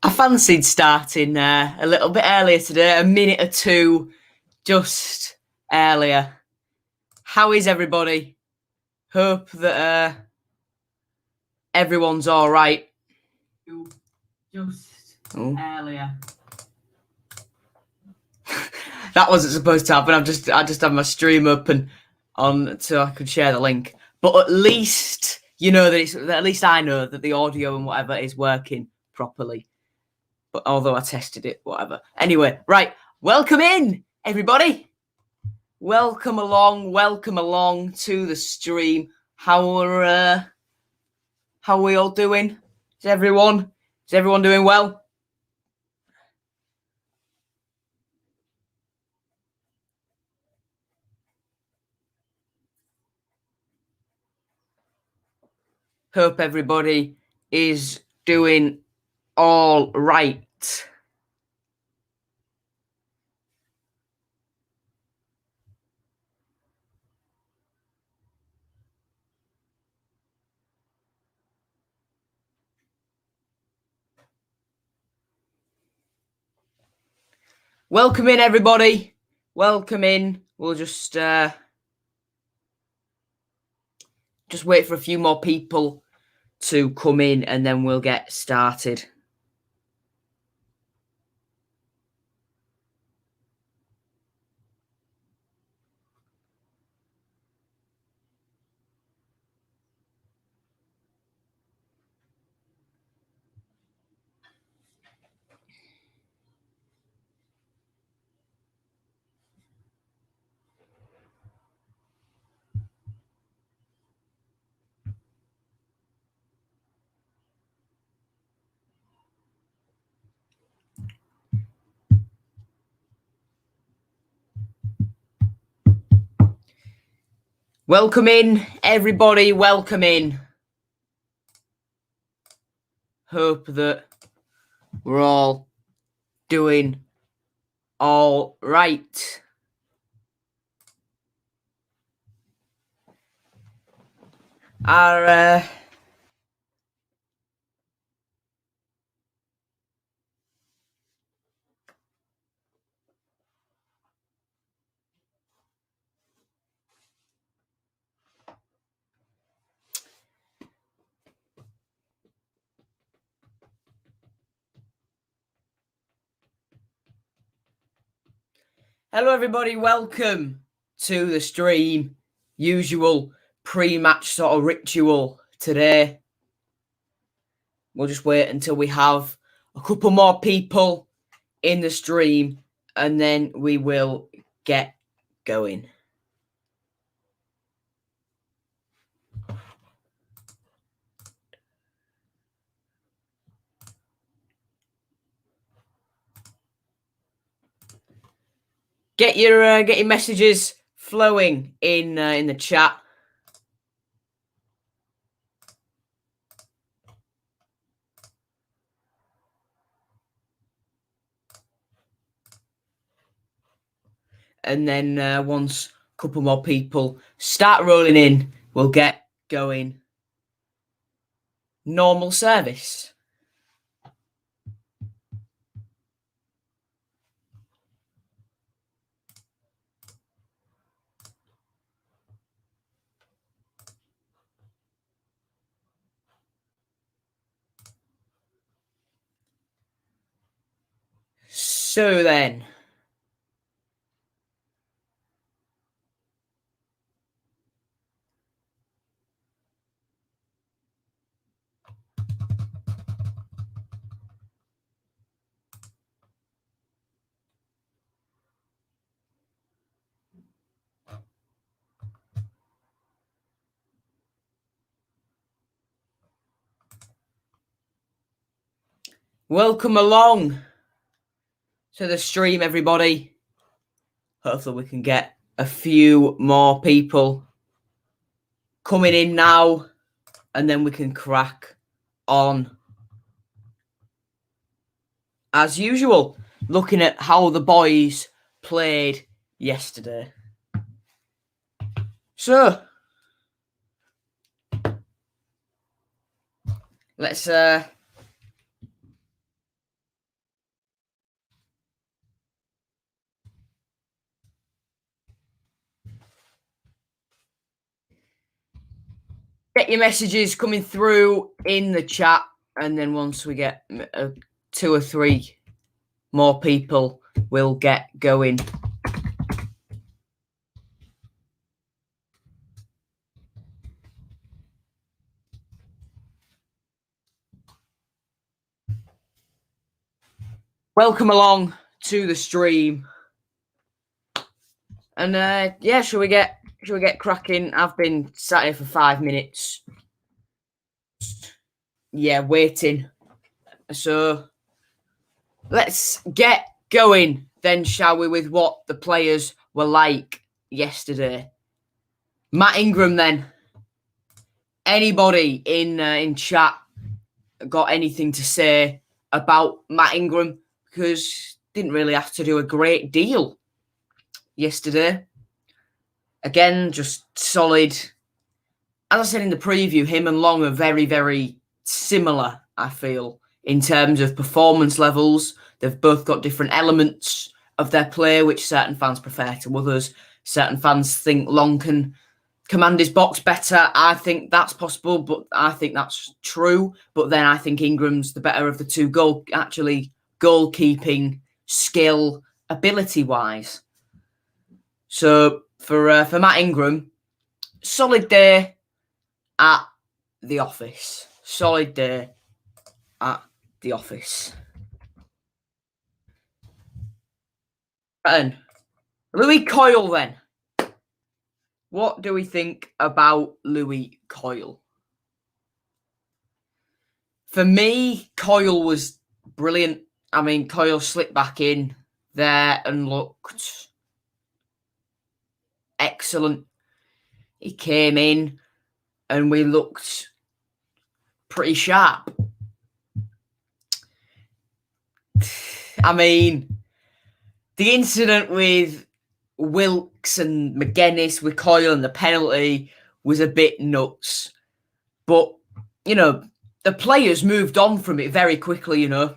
I fancied starting a little bit earlier today, a minute or two just earlier. How is everybody? Hope that everyone's all right. Just earlier. That wasn't supposed to happen. I just had my stream up and on so I could share the link. But at least you know that at least I know that the audio and whatever is working properly. But although I tested it, whatever. Anyway, right. Welcome in, everybody. Welcome along to the stream. How are we all doing? Is everyone doing well? Hope everybody is doing all right. Welcome in, everybody. Welcome in. We'll just wait for a few more people to come in and then we'll get started. Welcome in, everybody. Welcome in. Hope that we're all doing all right. Hello, everybody. Welcome to the stream. Usual pre-match sort of ritual today. We'll just wait until we have a couple more people in the stream and then we will get going. Get your messages flowing in the chat. And then once a couple more people start rolling in, we'll get going. Normal service. So then. Welcome along to the stream, everybody. Hopefully we can get a few more people coming in now and then we can crack on. As usual, looking at how the boys played yesterday. So, let's your messages coming through in the chat, and then once we get 2 or 3 more people, we'll get going. Welcome along to the stream. And yeah, shall we get cracking? I've been sat here for 5 minutes. Yeah, waiting. So let's get going then, shall we, with what the players were like yesterday. Matt Ingram then. Anybody in chat got anything to say about Matt Ingram? Because didn't really have to do a great deal yesterday. Again, just solid. As I said in the preview, him and Long are very, very similar, I feel, in terms of performance levels. They've both got different elements of their play, which certain fans prefer to others. Certain fans think Long can command his box better. I think that's possible, but I think that's true. But then I think Ingram's the better of the two goalkeeping skill ability-wise. So for Matt Ingram, solid day at the office. Solid day at the office. And Louis Coyle then. What do we think about Louis Coyle? For me, Coyle was brilliant. I mean, Coyle slipped back in there and looked excellent. He came in and we looked pretty sharp. I mean, the incident with Wilkes and McGuinness with Coyle and the penalty was a bit nuts. But, you know, the players moved on from it very quickly, you know.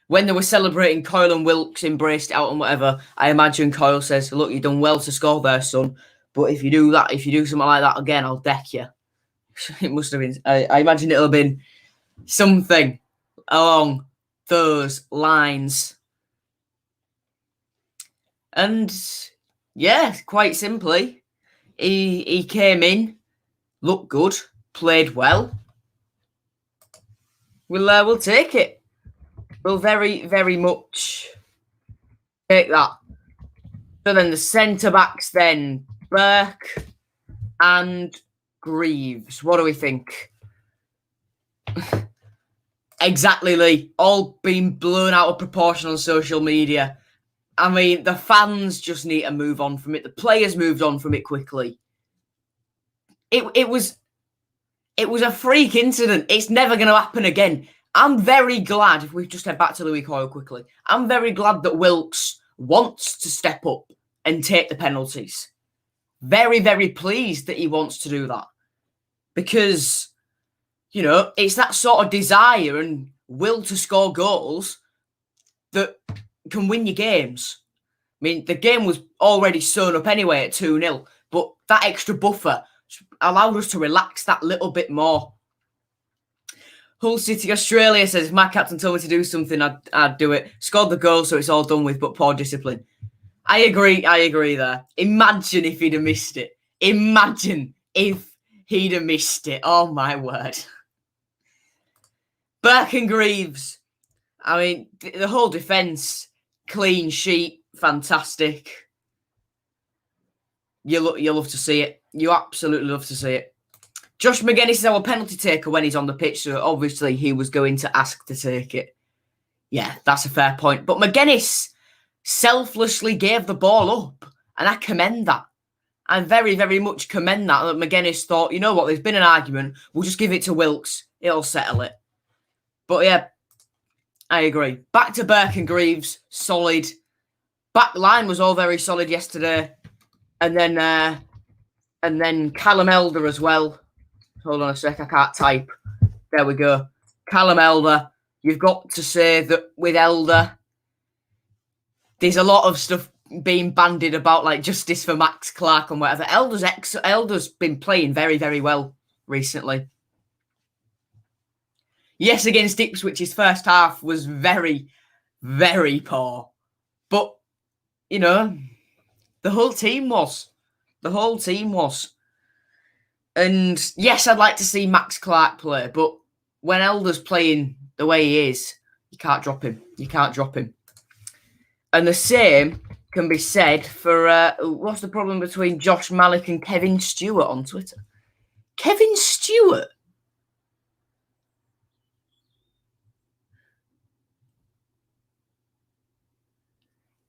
When they were celebrating, Coyle and Wilkes embraced it out and whatever, I imagine Coyle says, look, you've done well to score there, son. But if you do something like that again, I'll deck you. It must have been, I imagine it'll have been something along those lines. And yeah, quite simply, he came in, looked good, played well. We'll take it. We'll very, very much take that. So then the centre-backs then, Burke and Greaves. What do we think? Exactly, Lee. All being blown out of proportion on social media. I mean, the fans just need to move on from it. The players moved on from it quickly. It was a freak incident. It's never going to happen again. I'm very glad, if we just head back to Louis Coyle quickly, I'm very glad that Wilkes wants to step up and take the penalties. Very, very pleased that he wants to do that. Because, you know, it's that sort of desire and will to score goals that can win you games. I mean, the game was already sewn up anyway at 2-0, but that extra buffer allowed us to relax that little bit more. Hull City Australia says, if my captain told me to do something, I'd do it. Scored the goal, so it's all done with, but poor discipline. I agree there. Imagine if he'd have missed it. Imagine if he'd have missed it. Oh, my word. Burke and Greaves. I mean, the whole defence, clean sheet, fantastic. You love to see it. You absolutely love to see it. Josh McGuinness is our penalty taker when he's on the pitch, so obviously he was going to ask to take it. Yeah, that's a fair point. But McGuinness selflessly gave the ball up, and I commend that. I very, very much commend that McGuinness thought, you know what, there's been an argument, we'll just give it to Wilkes, it'll settle it. But yeah, I agree. Back to Burke and Greaves, solid. Back line was all very solid yesterday. And then Callum Elder as well. Hold on a sec, I can't type. There we go. Callum Elder. You've got to say that with Elder, there's a lot of stuff being bandied about, like justice for Max Clark and whatever. Elder's been playing very, very well recently. Yes, against Ipswich's first half was very, very poor. But, you know, the whole team was. The whole team was. And yes, I'd like to see Max Clark play, but when Elder's playing the way he is, you can't drop him. You can't drop him. And the same can be said for what's the problem between Josh Malik and Kevin Stewart on Twitter? Kevin Stewart?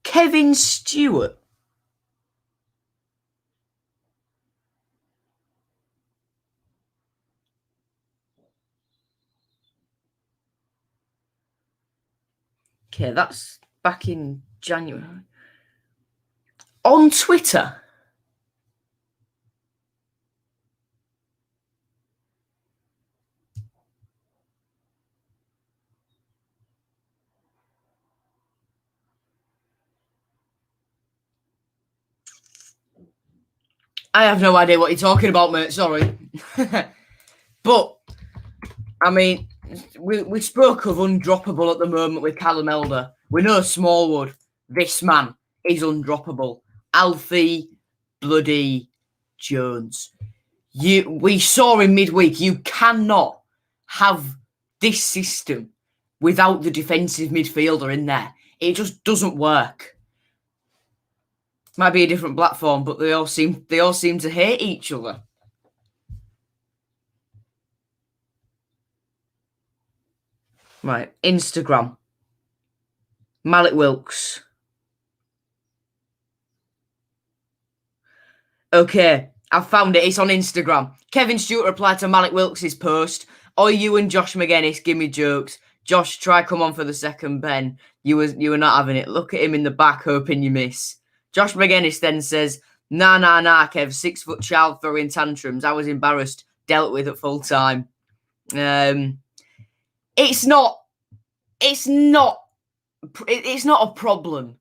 Kevin Stewart? Okay, that's back in January. On Twitter? I have no idea what you're talking about, mate. Sorry. But, I mean, we spoke of undroppable at the moment with Callum Elder. We know Smallwood. This man is undroppable. Alfie bloody Jones. We saw in midweek, you cannot have this system without the defensive midfielder in there. It just doesn't work. Might be a different platform, but they all seem to hate each other. Right, Instagram. Malik Wilks. Okay, I found it. It's on Instagram. Kevin Stewart replied to Malik Wilks' post. "Oh, you and Josh McGuinness, give me jokes. Josh, try come on for the second pen. You were not having it. Look at him in the back, hoping you miss." Josh McGuinness then says, Nah, Kev, 6 foot child throwing tantrums. I was embarrassed, dealt with at full time. It's not a problem.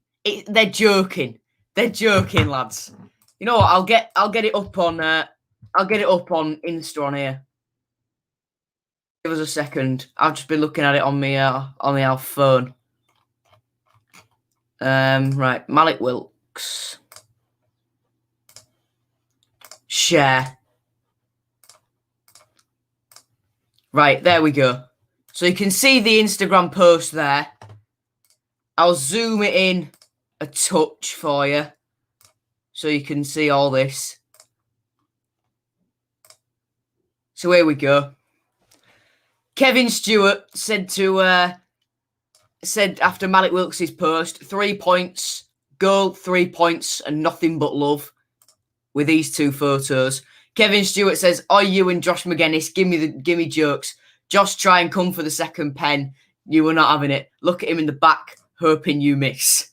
They're joking. They're joking, lads. You know what? I'll get it up on Insta on here. Give us a second. I've just been looking at it on my phone. Right, Malik Wilks. Share. Right, there we go. So you can see the Instagram post there. I'll zoom it in a touch for you so you can see all this. So here we go. Kevin Stewart said after Malik Wilks' post, 3 points, goal, 3 points, and nothing but love with these two photos. Kevin Stewart says, "Oh, you and Josh McGuinness, give me jokes. Josh, try and come for the second pen. You were not having it. Look at him in the back, hoping you miss."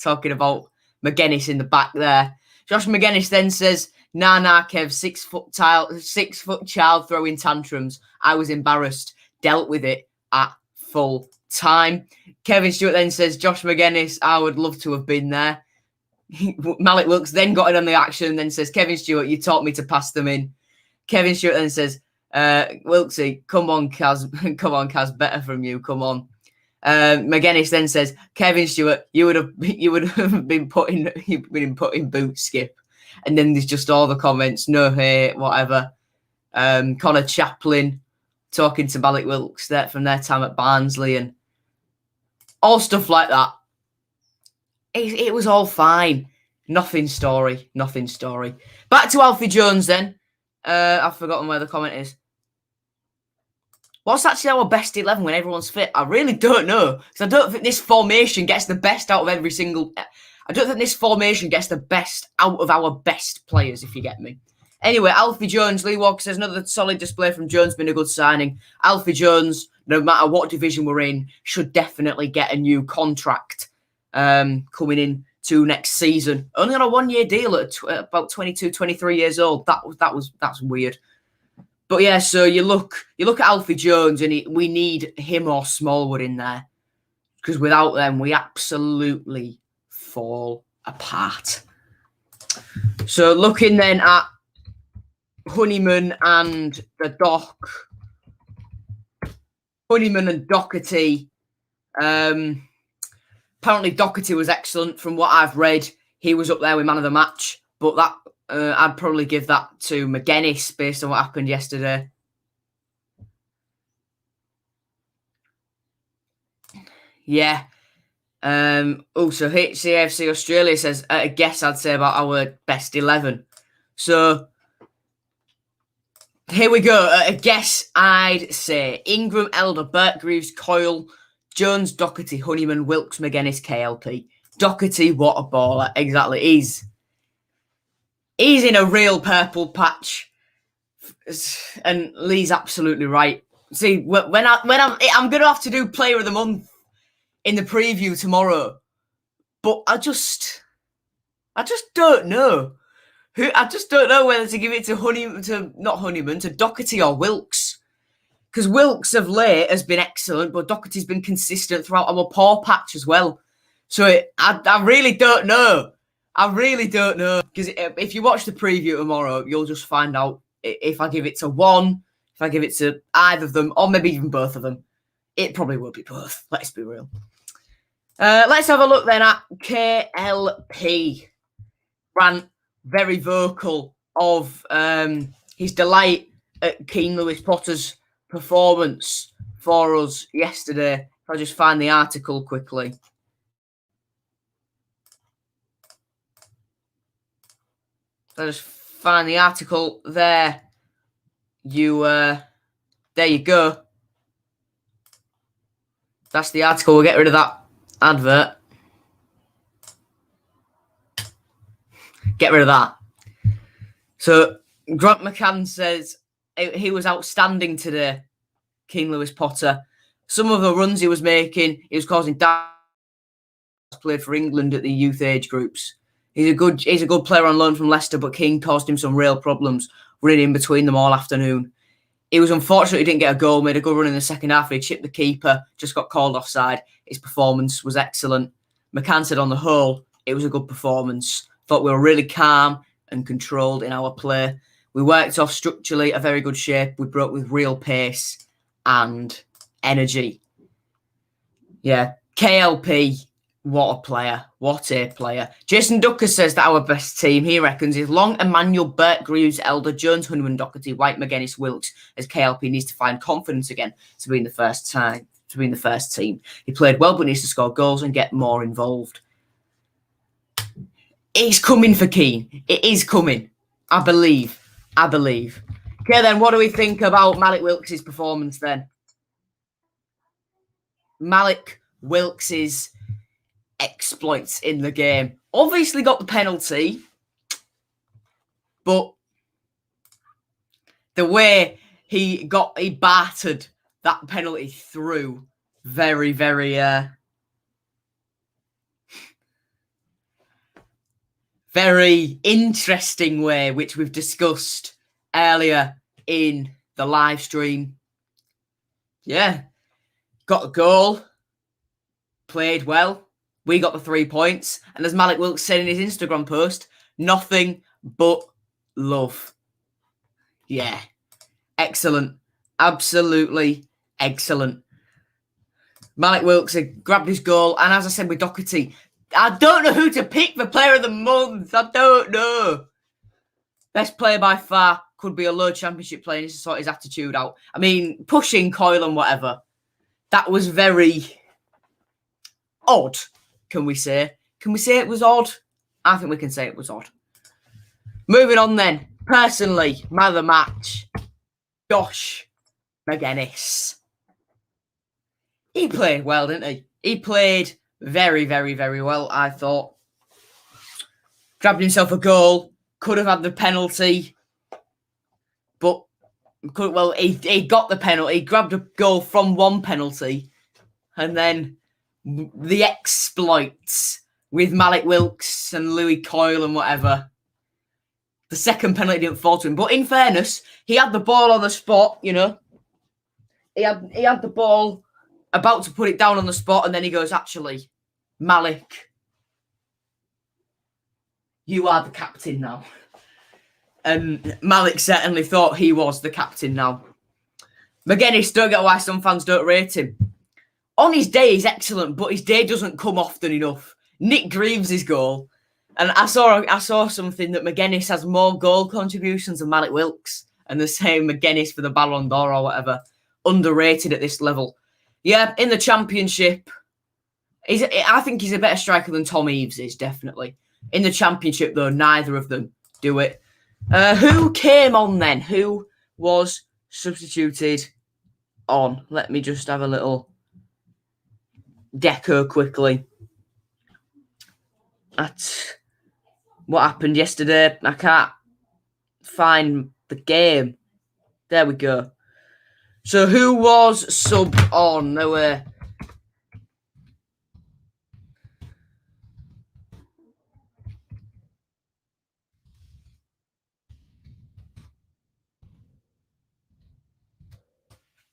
Talking about McGuinness in the back there. Josh McGuinness then says, Nah, Kev, 6 foot child throwing tantrums. I was embarrassed. Dealt with it at full time. Kevin Stewart then says, Josh McGuinness, I would love to have been there. Malik Wilks then got in on the action and then says, Kevin Stewart, you taught me to pass them in. Kevin Stewart then says, Wilksy, come on, Kaz, better from you, come on. McGuinness then says, Kevin Stewart, you would have been put in boot, Skip. And then there's just all the comments, no hate, whatever. Connor Chaplin talking to Malik Wilks from their time at Barnsley and all stuff like that. It was all fine. Nothing story. Back to Alfie Jones then. I've forgotten where the comment is. What's actually our best 11 when everyone's fit? I really don't know. Because I don't think this formation gets the best out of every single... I don't think this formation gets the best out of our best players, if you get me. Anyway, Alfie Jones, Lee Walker says, another solid display from Jones, been a good signing. Alfie Jones, no matter what division we're in, should definitely get a new contract coming in to next season. Only on a 1-year deal at about 22, 23 years old. That's weird. But yeah, so you look at Alfie Jones and we need him or Smallwood in there. Because without them, we absolutely fall apart. So looking then at Honeyman and Honeyman and Doherty. Apparently Doherty was excellent from what I've read. He was up there with man of the match, but that I'd probably give that to McGuinness based on what happened yesterday. Yeah. Also, HCFC Australia says, a guess I'd say about our best 11. So, here we go. A guess I'd say Ingram, Elder, Bert Greaves, Coyle, Jones, Doherty, Honeyman, Wilkes, McGuinness, KLP. Doherty, what a baller. Exactly. He's in a real purple patch. And Lee's absolutely right. See, when I'm going to have to do Player of the Month in the preview tomorrow, but I just don't know. I just don't know whether to give it to Doherty or Wilkes. Because Wilkes of late has been excellent, but Doherty's been consistent throughout our poor patch as well. So I really don't know. I really don't know. Because if you watch the preview tomorrow, you'll just find out if I give it to one, if I give it to either of them, or maybe even both of them. It probably will be both. Let's be real. Let's have a look then at KLP. Ran very vocal of his delight at Keane Lewis Potter's performance for us yesterday. I'll just find the article quickly. I'll just find the article there. There you go. That's the article. We'll get rid of that advert. Get rid of that. So Grant McCann says he was outstanding today, Keane Lewis Potter. Some of the runs he was making, he was causing damage. Played for England at the youth age groups. He's a good player on loan from Leicester, but Keane caused him some real problems running in between them all afternoon. He was unfortunate he didn't get a goal, made a good run in the second half. He chipped the keeper, just got called offside. His performance was excellent. McCann said on the whole, it was a good performance. Thought we were really calm and controlled in our play. We worked off structurally a very good shape. We broke with real pace and energy. Yeah, KLP, what a player. What a player. Jason Ducker says that our best team, he reckons, is Long, Emmanuel, Bert Greaves, Elder, Jones, Honeyman, Doherty, White, McGuinness, Wilkes, as KLP needs to find confidence again to be in the first team. He played well, but needs to score goals and get more involved. It's coming for Keane. It is coming. I believe. Okay, then, what do we think about Malik Wilkes' performance then? Malik Wilkes' exploits in the game. Obviously got the penalty, but the way he battered that penalty through, very, very very interesting way, which we've discussed earlier in the live stream. Yeah, got a goal, played well. We got the 3 points. And as Malik Wilkes said in his Instagram post, nothing but love. Yeah, excellent. Absolutely excellent. Malik Wilkes grabbed his goal. And as I said with Doherty, I don't know who to pick for Player of the Month. I don't know. Best player by far could be a low championship player. He needs to sort his attitude out. I mean, pushing Coyle and whatever. That was very odd, can we say? Can we say it was odd? I think we can say it was odd. Moving on then. Personally, man of the match, Josh McGuinness. He played well, didn't he? He played very, very, very well, I thought. Grabbed himself a goal. Could have had the penalty. But, he got the penalty. He grabbed a goal from one penalty. And then the exploits with Malik Wilkes and Louis Coyle and whatever. The second penalty didn't fall to him. But in fairness, he had the ball on the spot, you know. He had the ball about to put it down on the spot, and then he goes, actually, Malik, you are the captain now. And Malik certainly thought he was the captain now. McGuinness, don't get why some fans don't rate him. On his day, he's excellent, but his day doesn't come often enough. Nick Greaves' goal. And I saw something that McGuinness has more goal contributions than Malik Wilks. And the same McGuinness for the Ballon d'Or or whatever. Underrated at this level. Yeah, in the Championship, I think he's a better striker than Tom Eaves is, definitely. In the Championship, though, neither of them do it. Who came on then? Who was substituted on? Let me just have a little deco quickly at what happened yesterday. I can't find the game. There we go. So who was subbed on? There were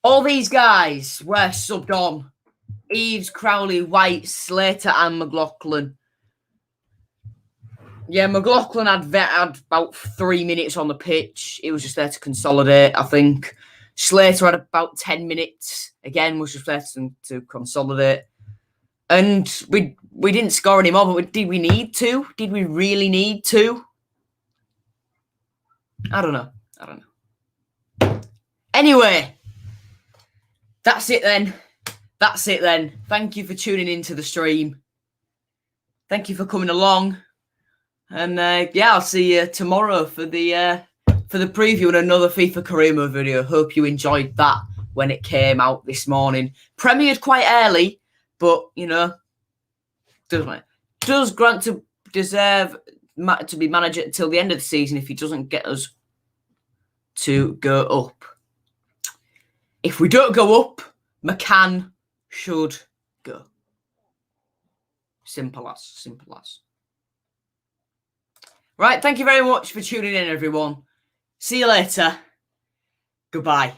all these guys were subbed on. Eaves, Crowley, White, Slater and McLaughlin. Yeah, McLaughlin had about 3 minutes on the pitch. He was just there to consolidate, I think. Slater had about 10 minutes. Again, was just there to consolidate. And we didn't score any more, but did we need to? Did we really need to? I don't know. Anyway, that's it then. Thank you for tuning into the stream. Thank you for coming along. And yeah, I'll see you tomorrow for the preview and another FIFA career mode video. Hope you enjoyed that when it came out this morning. Premiered quite early, but you know, does Grant to deserve to be manager until the end of the season if he doesn't get us to go up. If we don't go up, McCann should go. Simple as. Right, thank you very much for tuning in, everyone. See you later. Goodbye.